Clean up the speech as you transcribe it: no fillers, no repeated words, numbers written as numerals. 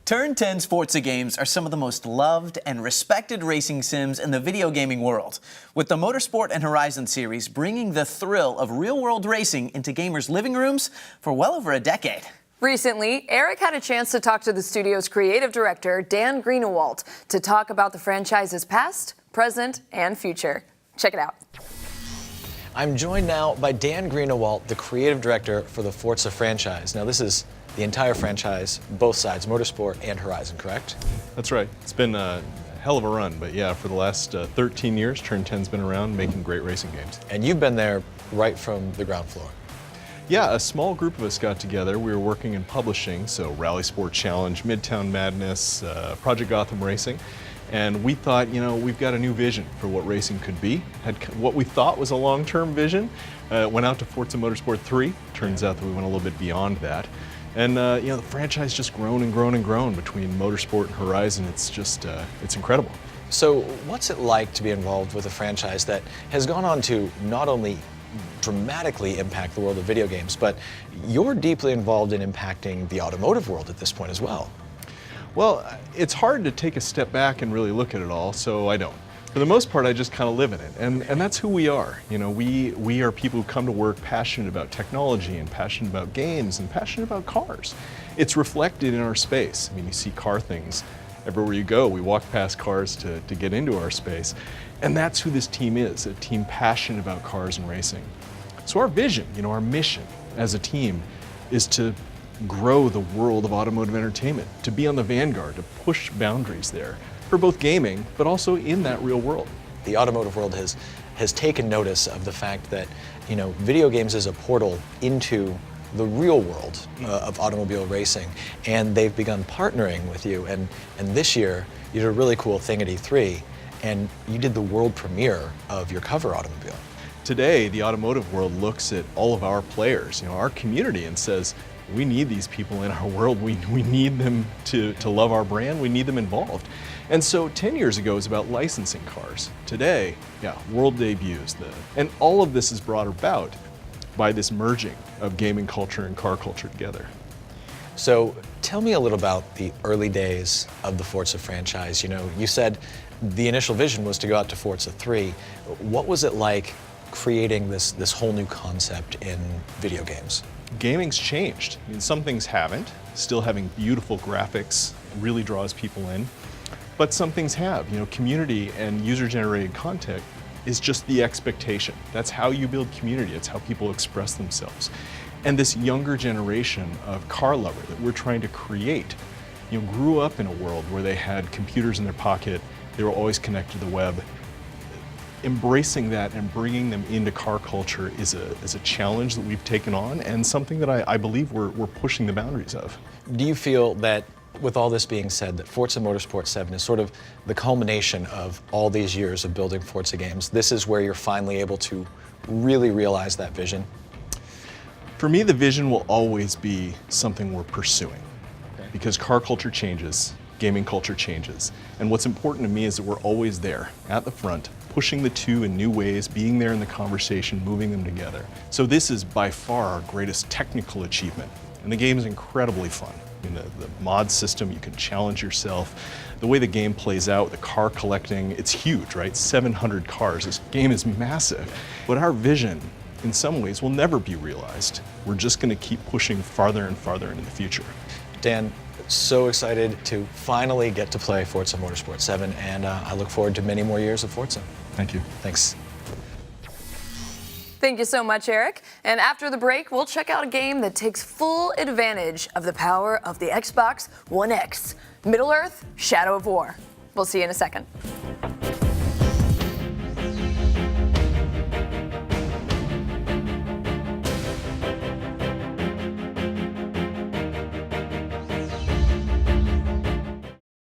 Turn 10's Forza games are some of the most loved and respected racing sims in the video gaming world, with the Motorsport and Horizon series bringing the thrill of real-world racing into gamers' living rooms for well over a decade. Recently, Erik had a chance to talk to the studio's creative director, Dan Greenawalt, to talk about the franchise's past, present, and future. Check it out. I'm joined now by Dan Greenawalt, the creative director for the Forza franchise. Now, this is the entire franchise, both sides, Motorsport and Horizon, correct? That's right. It's been a hell of a run, but yeah, for the last 13 years, Turn 10's been around making great racing games. And you've been there right from the ground floor. Yeah, a small group of us got together. We were working in publishing, so Rally Sport Challenge, Midtown Madness, Project Gotham Racing, and we thought, you know, we've got a new vision for what racing could be. Had what we thought was a long-term vision. Went out to Forza Motorsport 3. Turns out that we went a little bit beyond that. And you know, the franchise just grown and grown and grown between Motorsport and Horizon. It's just, it's incredible. So what's it like to be involved with a franchise that has gone on to not only dramatically impact the world of video games, but you're deeply involved in impacting the automotive world at this point as well? Well, it's hard to take a step back and really look at it all, so I don't. For the most part, I just kind of live in it, and that's who we are. You know, we are people who come to work passionate about technology and passionate about games and passionate about cars. It's reflected in our space. I mean, you see car things everywhere you go. We walk past cars to get into our space, and that's who this team is, a team passionate about cars and racing. So our vision, you know, our mission as a team is to grow the world of automotive entertainment, to be on the vanguard, to push boundaries there, for both gaming, but also in that real world. The automotive world has taken notice of the fact that, you know, video games is a portal into the real world of automobile racing, and they've begun partnering with you. And this year, you did a really cool thing at E3, and you did the world premiere of your cover automobile. Today, the automotive world looks at all of our players, you know, our community, and says, we need these people in our world. We need them to love our brand. We need them involved. And so 10 years ago, it was about licensing cars. Today, yeah, world debuts. And all of this is brought about by this merging of gaming culture and car culture together. So tell me a little about the early days of the Forza franchise. You know, you said the initial vision was to go out to Forza 3. What was it like creating this whole new concept in video games? Gaming's changed. I mean, some things haven't. Still having beautiful graphics really draws people in. But some things have. You know, community and user-generated content is just the expectation. That's how you build community. It's how people express themselves. And this younger generation of car lover that we're trying to create, you know, grew up in a world where they had computers in their pocket, they were always connected to the web. Embracing that and bringing them into car culture is a challenge that we've taken on, and something that I believe we're pushing the boundaries of. Do you feel that, with all this being said, that Forza Motorsport 7 is sort of the culmination of all these years of building Forza games? This is where you're finally able to really realize that vision? For me, the vision will always be something we're pursuing. Okay. Because car culture changes, gaming culture changes. And what's important to me is that we're always there, at the front, pushing the two in new ways, being there in the conversation, moving them together. So this is by far our greatest technical achievement. And the game is incredibly fun. I mean, the mod system, you can challenge yourself. The way the game plays out, the car collecting, it's huge, right? 700 cars, this game is massive. But our vision, in some ways, will never be realized. We're just gonna keep pushing farther and farther into the future. Dan, so excited to finally get to play Forza Motorsport 7, and I look forward to many more years of Forza. Thank you. Thanks. Thank you so much, Erik. And after the break, we'll check out a game that takes full advantage of the power of the Xbox One X, Middle-earth: Shadow of War. We'll see you in a second.